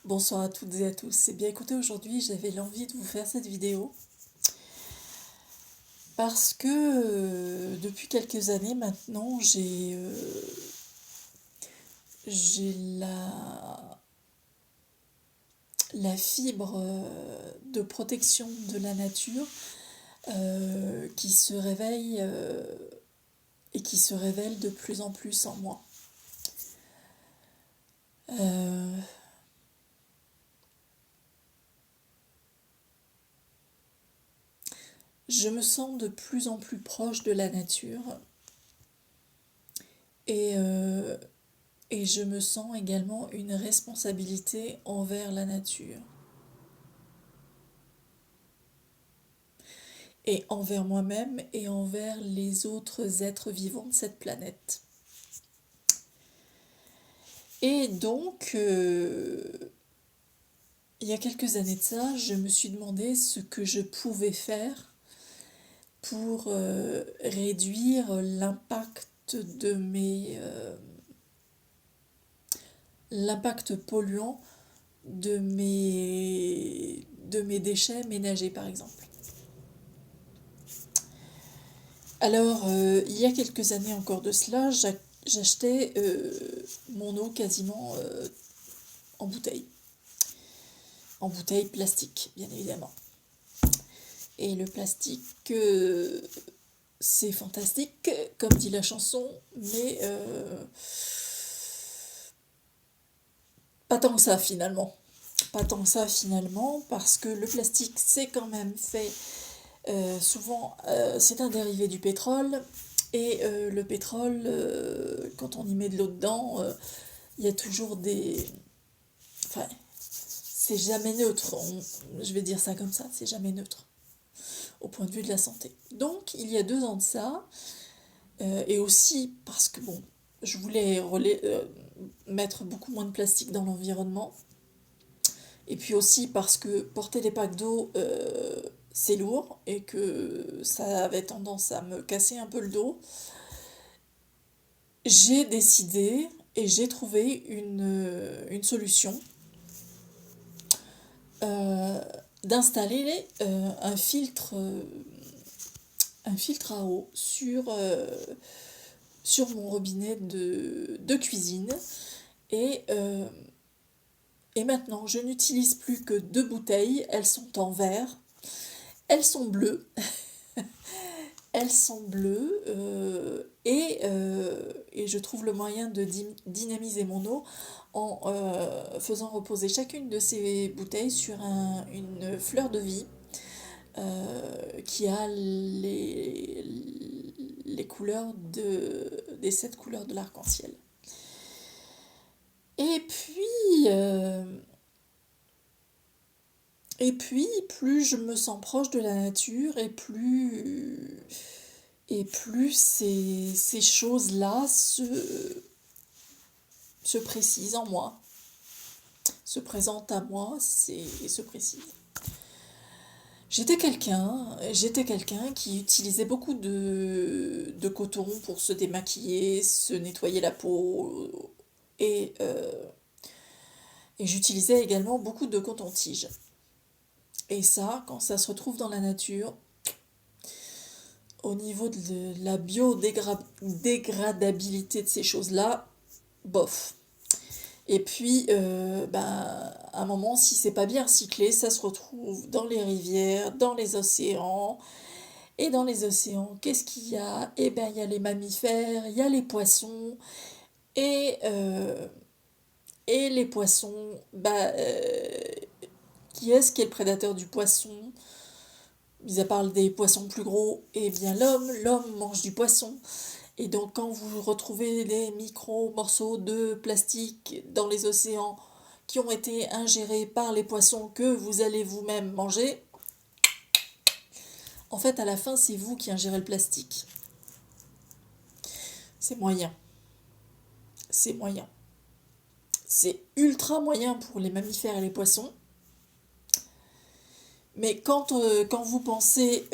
Bonsoir à toutes et à tous. Eh bien écoutez, aujourd'hui j'avais l'envie de vous faire cette vidéo parce que depuis quelques années maintenant j'ai la fibre de protection de la nature qui se réveille et qui se révèle de plus en plus en moi. Euh, je me sens de plus en plus proche de la nature et, euh, et je me sens également une responsabilité envers la nature et envers moi-même et envers les autres êtres vivants de cette planète. Et donc, il y a quelques années de ça, je me suis demandé ce que je pouvais faire pour réduire l'impact polluant de mes déchets ménagers, par exemple. Alors, il y a quelques années encore de cela, j'achetais mon eau quasiment en bouteille plastique, bien évidemment. Et le plastique, c'est fantastique, comme dit la chanson, mais pas tant que ça finalement. Pas tant que ça finalement, parce que le plastique, c'est quand même fait souvent, c'est un dérivé du pétrole. Et le pétrole, quand on y met de l'eau dedans, il y a toujours des... Enfin, c'est jamais neutre. Je vais dire ça comme ça, c'est jamais neutre au point de vue de la santé. Donc, il y a 2 ans de ça, et aussi parce que, bon, je voulais mettre beaucoup moins de plastique dans l'environnement, et puis aussi parce que porter des packs d'eau, c'est lourd, et que ça avait tendance à me casser un peu le dos, j'ai décidé et j'ai trouvé une solution euh, d'installer un filtre à eau sur mon robinet de cuisine. Et, euh, et maintenant, je n'utilise plus que 2 bouteilles. Elles sont en verre. Elles sont bleues. Elles sont bleues. Et je trouve le moyen de dynamiser mon eau en faisant reposer chacune de ces bouteilles sur une fleur de vie qui a les couleurs des 7 couleurs de l'arc-en-ciel. Et puis, euh, et puis, plus je me sens proche de la nature, et plus ces choses-là se précisent en moi, se présentent à moi et se précisent. J'étais quelqu'un qui utilisait beaucoup de coton pour se démaquiller, se nettoyer la peau, et, euh, et j'utilisais également beaucoup de coton-tige. Et ça, quand ça se retrouve dans la nature, au niveau de la biodégradabilité de ces choses-là, bof. Et puis, à un moment, si c'est pas bien recyclé, ça se retrouve dans les rivières, dans les océans. Et dans les océans, qu'est-ce qu'il y a? Eh bien, il y a les mammifères, il y a les poissons. Et, euh, et les poissons, qui est-ce qui est le prédateur du poisson? Mis à part des poissons plus gros, eh bien l'homme mange du poisson. Et donc quand vous retrouvez des micro-morceaux de plastique dans les océans qui ont été ingérés par les poissons que vous allez vous-même manger, en fait à la fin c'est vous qui ingérez le plastique. C'est moyen. C'est moyen. C'est ultra moyen pour les mammifères et les poissons. Mais quand vous pensez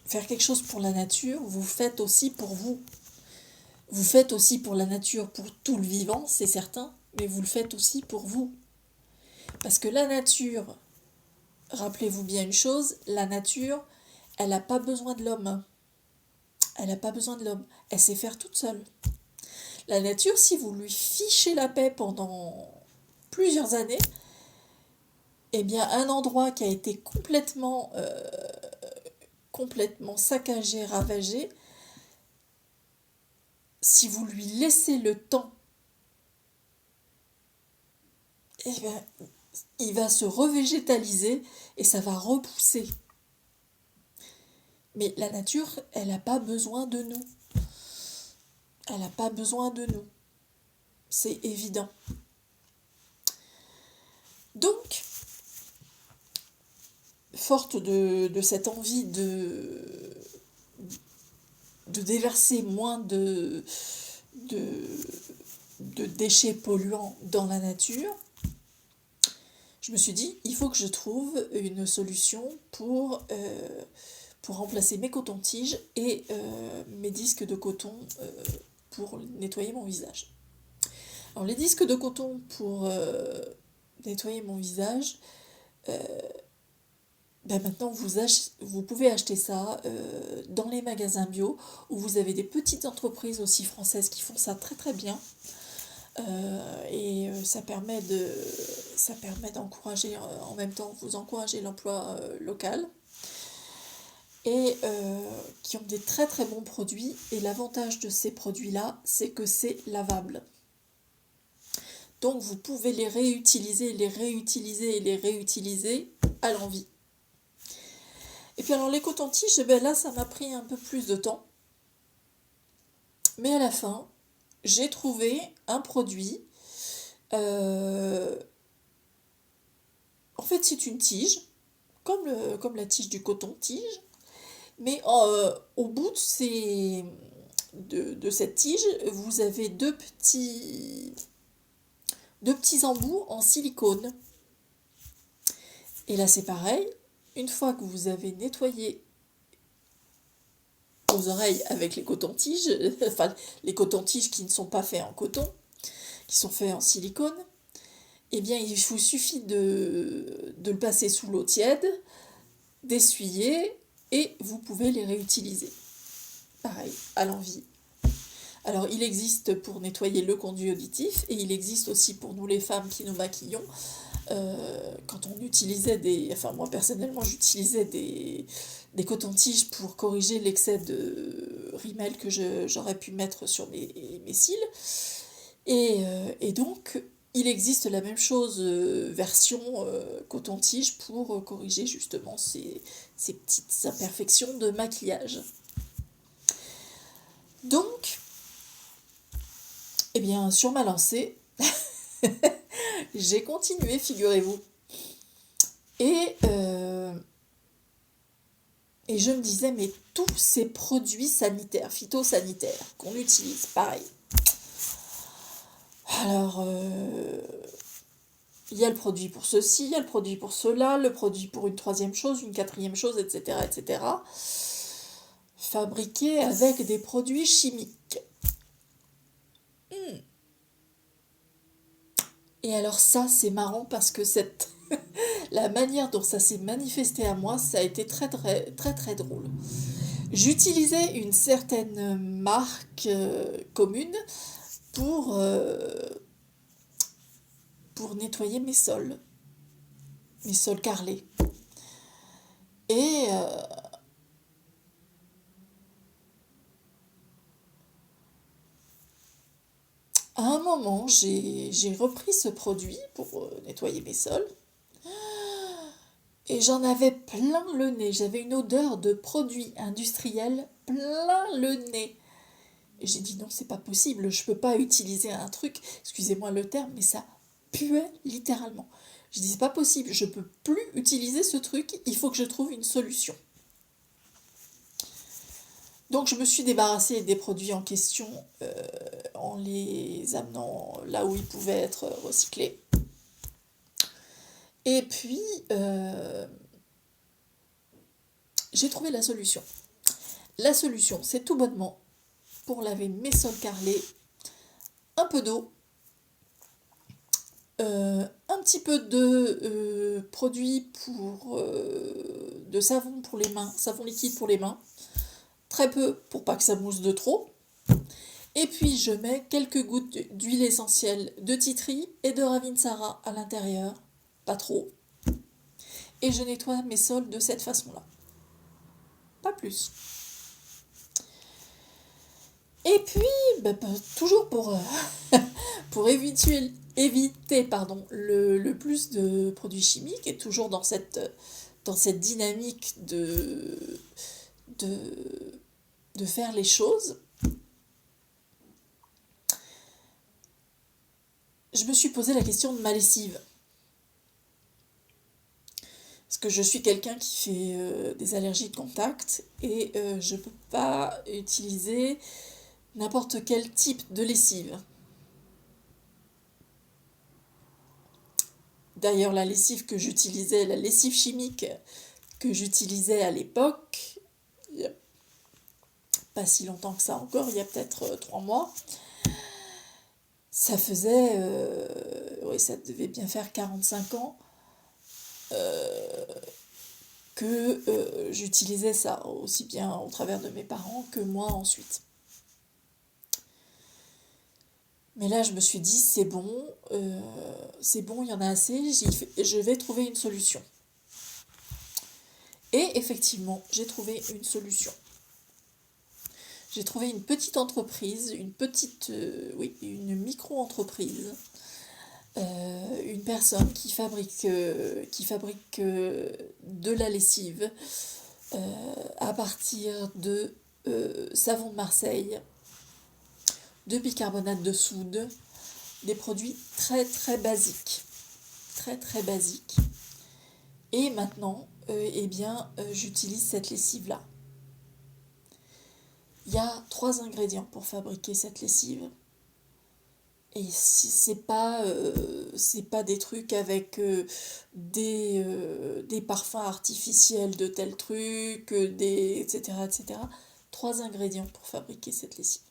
faire quelque chose pour la nature, vous faites aussi pour vous. Vous faites aussi pour la nature, pour tout le vivant, c'est certain, mais vous le faites aussi pour vous. Parce que la nature, rappelez-vous bien une chose, la nature, elle n'a pas besoin de l'homme. Elle n'a pas besoin de l'homme. Elle sait faire toute seule. La nature, si vous lui fichez la paix pendant plusieurs années, eh bien, un endroit qui a été complètement saccagé, ravagé, si vous lui laissez le temps, eh bien, il va se revégétaliser et ça va repousser. Mais la nature, elle n'a pas besoin de nous. Elle n'a pas besoin de nous. C'est évident. Donc, forte de cette envie de déverser moins de déchets polluants dans la nature, je me suis dit, il faut que je trouve une solution pour remplacer mes cotons-tiges et mes disques de coton pour nettoyer mon visage. Alors les disques de coton pour nettoyer mon visage, maintenant vous pouvez acheter ça dans les magasins bio, où vous avez des petites entreprises aussi françaises qui font ça très très bien. Ça permet d'encourager, en même temps vous encouragez l'emploi local, et qui ont des très très bons produits. Et l'avantage de ces produits-là, c'est que c'est lavable. Donc vous pouvez les réutiliser, les réutiliser et les réutiliser à l'envi. Et puis alors les cotons-tiges, là ça m'a pris un peu plus de temps. Mais à la fin, j'ai trouvé un produit. En fait, c'est une tige, comme la tige du coton-tige. Mais au bout de cette tige, vous avez deux petits embouts en silicone. Et là, c'est pareil. Une fois que vous avez nettoyé vos oreilles avec les cotons-tiges, enfin les cotons-tiges qui ne sont pas faits en coton, qui sont faits en silicone, eh bien, il vous suffit de le passer sous l'eau tiède, d'essuyer, et vous pouvez les réutiliser. Pareil, à l'envi. Alors, il existe pour nettoyer le conduit auditif, et il existe aussi pour nous les femmes qui nous maquillons. Quand on utilisait moi personnellement, j'utilisais des cotons-tiges pour corriger l'excès de rímel que j'aurais pu mettre sur mes cils. Et donc, il existe la même chose, version coton-tige, pour corriger justement ces petites imperfections de maquillage. Donc, eh bien, sur ma lancée, j'ai continué, figurez-vous. Et je me disais, mais tous ces produits sanitaires, phytosanitaires, qu'on utilise, pareil. Alors, il y a le produit pour ceci, il y a le produit pour cela, le produit pour une troisième chose, une quatrième chose, etc., etc. Fabriqués avec des produits chimiques. Et alors ça, c'est marrant parce que la manière dont ça s'est manifesté à moi, ça a été très très très très drôle. J'utilisais une certaine marque commune pour nettoyer mes sols carrelés. Et à un moment, j'ai repris ce produit pour nettoyer mes sols. Et j'en avais plein le nez. J'avais une odeur de produits industriels plein le nez. Et j'ai dit non, c'est pas possible. Je peux pas utiliser un truc, excusez-moi le terme, mais ça puait littéralement. Je dis c'est pas possible. Je peux plus utiliser ce truc. Il faut que je trouve une solution. Donc je me suis débarrassée des produits en question en les amenant là où ils pouvaient être recyclés. Et puis, j'ai trouvé la solution. La solution, c'est tout bonnement, pour laver mes sols carrelés, un peu d'eau, un petit peu de produit de savon pour les mains, savon liquide pour les mains. Très peu pour pas que ça mousse de trop. Et puis je mets quelques gouttes d'huile essentielle de tea tree et de Ravinsara à l'intérieur. Pas trop. Et je nettoie mes sols de cette façon-là. Pas plus. Et puis, toujours pour éviter le plus de produits chimiques et toujours dans cette dynamique de faire les choses, je me suis posé la question de ma lessive. Parce que je suis quelqu'un qui fait des allergies de contact et je ne peux pas utiliser n'importe quel type de lessive. D'ailleurs, la lessive chimique que j'utilisais à l'époque, il n'y a pas si longtemps que ça encore, il y a peut-être 3 mois, ça faisait, ça devait bien faire 45 ans que j'utilisais ça, aussi bien au travers de mes parents que moi ensuite. Mais là, je me suis dit, c'est bon, il y en a assez, je vais trouver une solution. Et effectivement, j'ai trouvé une solution. J'ai trouvé une petite entreprise, une micro-entreprise, une personne qui fabrique de la lessive à partir de savon de Marseille, de bicarbonate de soude, des produits très très basiques. Très très basiques. Et maintenant, j'utilise cette lessive-là. Il y a 3 ingrédients pour fabriquer cette lessive. Et c'est pas des trucs avec des parfums artificiels de tel truc, etc., etc. 3 ingrédients pour fabriquer cette lessive.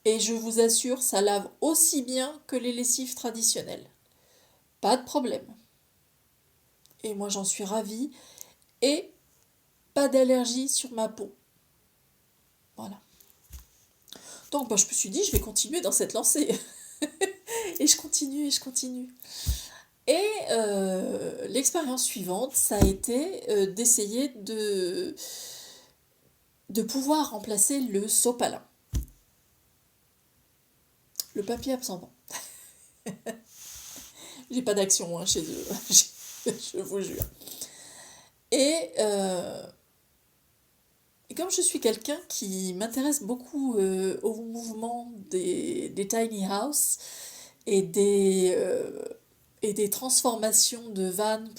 Et je vous assure, ça lave aussi bien que les lessives traditionnelles. Pas de problème. Et moi, j'en suis ravie. Et pas d'allergie sur ma peau. Voilà. Donc, je me suis dit, je vais continuer dans cette lancée. Et je continue. Et l'expérience suivante, ça a été d'essayer de pouvoir remplacer le sopalin. Le papier absorbant. J'ai pas d'action chez eux, je vous jure. Et comme je suis quelqu'un qui m'intéresse beaucoup au mouvement des tiny house et des transformations de vannes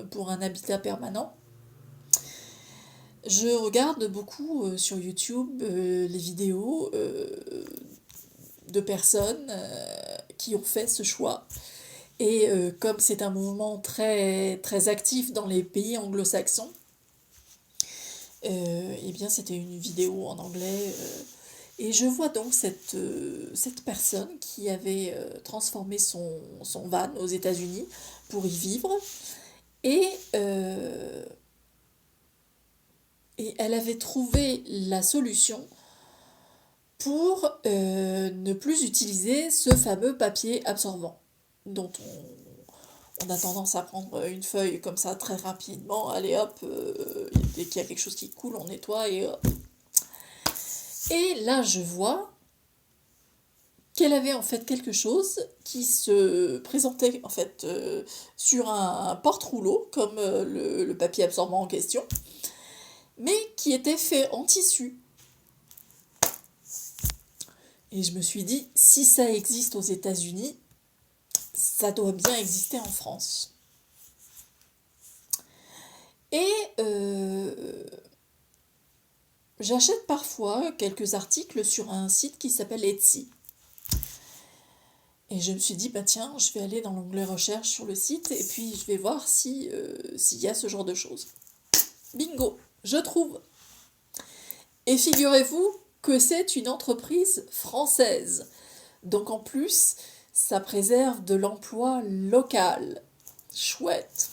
pour un habitat permanent, je regarde beaucoup sur YouTube les vidéos de personnes qui ont fait ce choix. Et comme c'est un mouvement très, très actif dans les pays anglo-saxons, c'était une vidéo en anglais. Et je vois donc cette personne qui avait transformé son van aux États-Unis pour y vivre. Et elle avait trouvé la solution pour ne plus utiliser ce fameux papier absorbant dont on a tendance à prendre une feuille comme ça très rapidement, allez hop, dès qu'il y a quelque chose qui coule, on nettoie et hop. Et là, je vois qu'elle avait en fait quelque chose qui se présentait en fait sur un porte-rouleau, comme le papier absorbant en question, mais qui était fait en tissu. Et je me suis dit, si ça existe aux États-Unis, ça doit bien exister en France. Et j'achète parfois quelques articles sur un site qui s'appelle Etsy. Et je me suis dit, tiens, je vais aller dans l'onglet recherche sur le site et puis je vais voir s'il y a ce genre de choses. Bingo, je trouve. Et figurez-vous que c'est une entreprise française. Donc en plus, Ça préserve de l'emploi local. Chouette.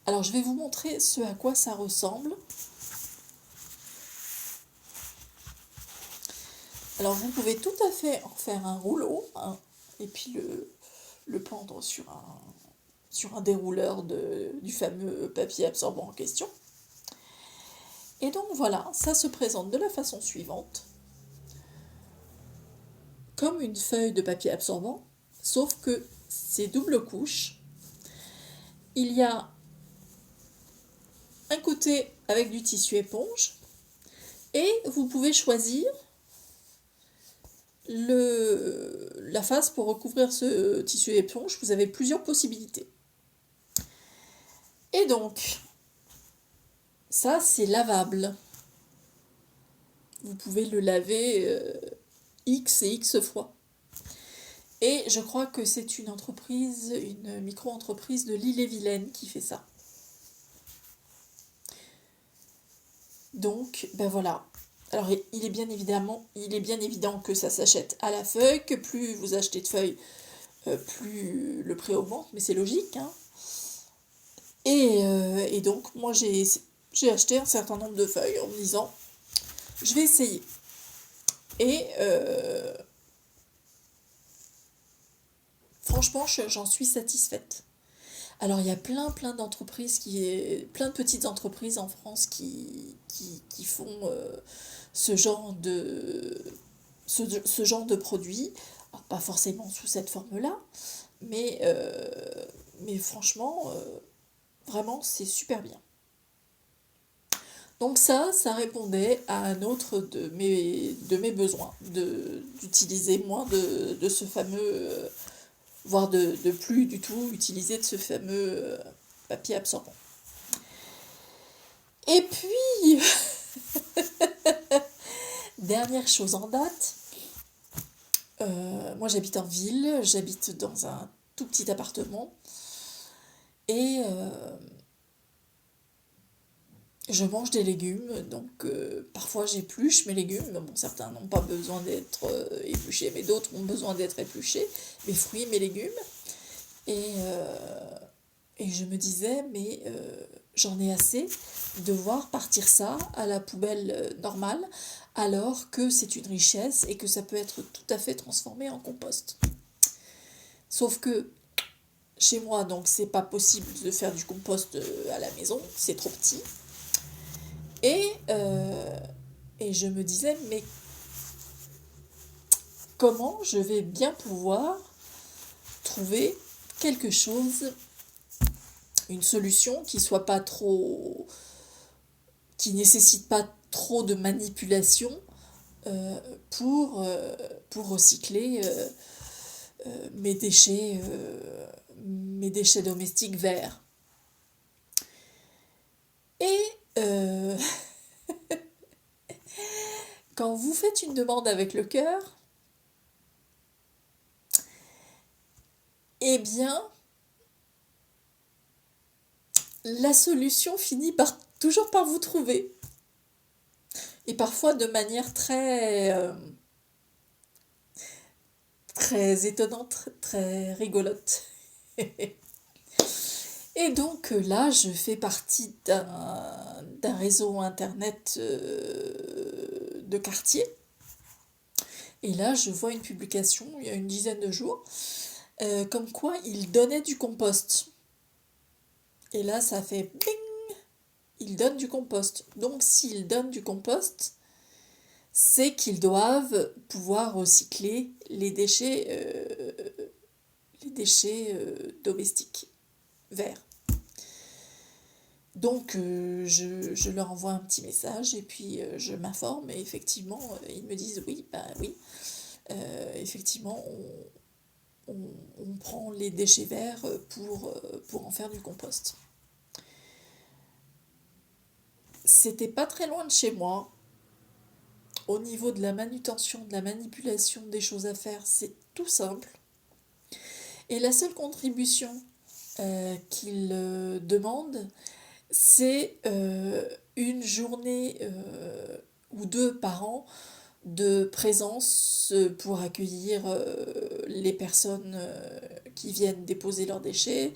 Alors je vais vous montrer ce à quoi ça ressemble. Alors vous pouvez tout à fait en faire un rouleau, hein, et puis le pendre sur un dérouleur du fameux papier absorbant en question. Et donc voilà, ça se présente de la façon suivante, comme une feuille de papier absorbant, sauf que c'est double couche. Il y a un côté avec du tissu éponge, et vous pouvez choisir la face pour recouvrir ce tissu éponge. Vous avez plusieurs possibilités. Et donc, ça c'est lavable. Vous pouvez le laver X et X fois. Et je crois que c'est une micro-entreprise de l'Ille-et-Vilaine qui fait ça. Donc, ben voilà. Alors, il est bien évident que ça s'achète à la feuille, que plus vous achetez de feuilles, plus le prix augmente, mais c'est logique, hein. Et donc, moi, j'ai acheté un certain nombre de feuilles en me disant, je vais essayer. Et franchement, j'en suis satisfaite. Alors, il y a plein d'entreprises, plein de petites entreprises en France qui font ce genre de produit. Alors, pas forcément sous cette forme-là, mais franchement, vraiment, c'est super bien. Donc ça répondait à un autre de mes besoins, d'utiliser moins de ce fameux, voire de plus du tout utiliser de ce fameux papier absorbant. Et puis, dernière chose en date, moi j'habite en ville, j'habite dans un tout petit appartement, et je mange des légumes, donc parfois j'épluche mes légumes. Bon, certains n'ont pas besoin d'être épluchés, mais d'autres ont besoin d'être épluchés, mes fruits, mes légumes. Et je me disais, mais j'en ai assez de voir partir ça à la poubelle normale, alors que c'est une richesse et que ça peut être tout à fait transformé en compost. Sauf que chez moi, donc c'est pas possible de faire du compost à la maison, c'est trop petit. Et je me disais, mais comment je vais bien pouvoir trouver quelque chose, une solution qui soit pas trop, qui nécessite pas trop de manipulation pour recycler mes déchets domestiques verts. Et quand vous faites une demande avec le cœur, eh bien, la solution finit toujours par vous trouver. Et parfois de manière très étonnante, très rigolote. Et donc là, je fais partie d'un réseau internet de quartier. Et là, je vois une publication, il y a une dizaine de jours, comme quoi ils donnaient du compost. Et là, ça fait bing, ils donnent du compost. Donc, s'ils donnent du compost, c'est qu'ils doivent pouvoir recycler les déchets domestiques verts. Donc, je leur envoie un petit message et puis je m'informe et effectivement, ils me disent oui, effectivement, on prend les déchets verts pour en faire du compost. C'était pas très loin de chez moi. Au niveau de la manutention, de la manipulation des choses à faire, c'est tout simple. Et la seule contribution qu'ils demandent, c'est une journée ou deux par an de présence pour accueillir les personnes qui viennent déposer leurs déchets,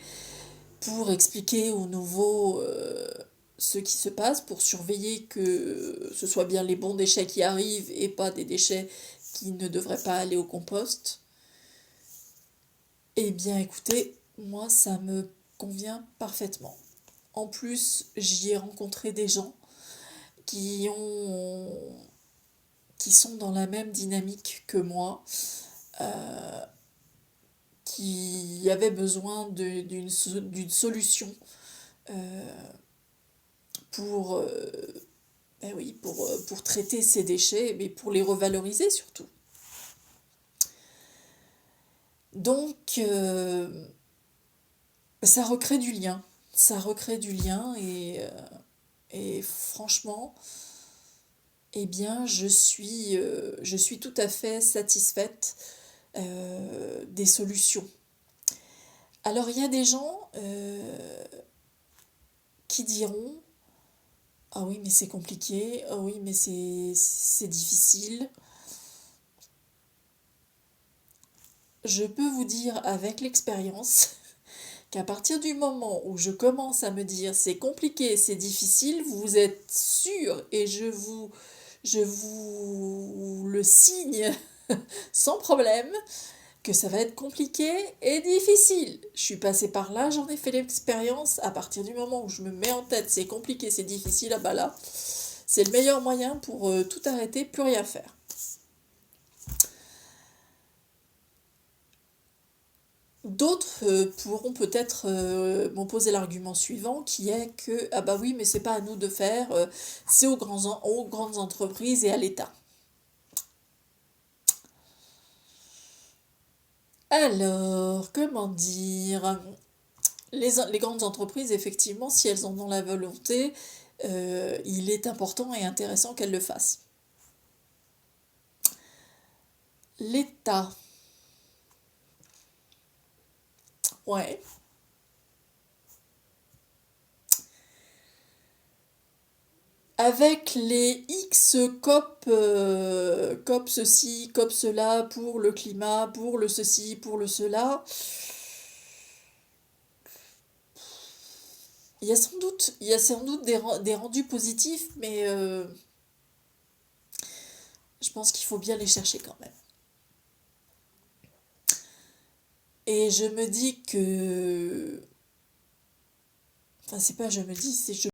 pour expliquer aux nouveaux ce qui se passe, pour surveiller que ce soit bien les bons déchets qui arrivent et pas des déchets qui ne devraient pas aller au compost. Eh bien écoutez, moi ça me convient parfaitement. En plus, j'y ai rencontré des gens qui ont qui sont dans la même dynamique que moi, euh, qui avaient besoin d'une solution euh, pour, ben oui, pour traiter ces déchets, mais pour les revaloriser surtout. Donc, ça recrée du lien. Ça recrée du lien et franchement, eh bien, je suis tout à fait satisfaite des solutions. Alors, il y a des gens qui diront, ah oui, mais c'est compliqué, ah oui, mais c'est difficile. Je peux vous dire avec l'expérience qu'à partir du moment où je commence à me dire c'est compliqué, c'est difficile, vous êtes sûr et je vous le signe sans problème que ça va être compliqué et difficile. Je suis passée par là, j'en ai fait l'expérience. À partir du moment où je me mets en tête c'est compliqué, c'est difficile, ah bah là, c'est le meilleur moyen pour tout arrêter, plus rien faire. D'autres pourront peut-être m'opposer l'argument suivant qui est que ah bah oui mais c'est pas à nous de faire, c'est aux grandes entreprises et à l'État. Alors, comment dire? Les grandes entreprises, effectivement, si elles en ont la volonté, il est important et intéressant qu'elles le fassent. L'État, ouais. Avec les X COP, COP ceci, COP cela, pour le climat, pour le ceci, pour le cela, il y a sans doute des rendus positifs, mais je pense qu'il faut bien les chercher quand même. Et je me dis que... Enfin, c'est pas je me dis, c'est je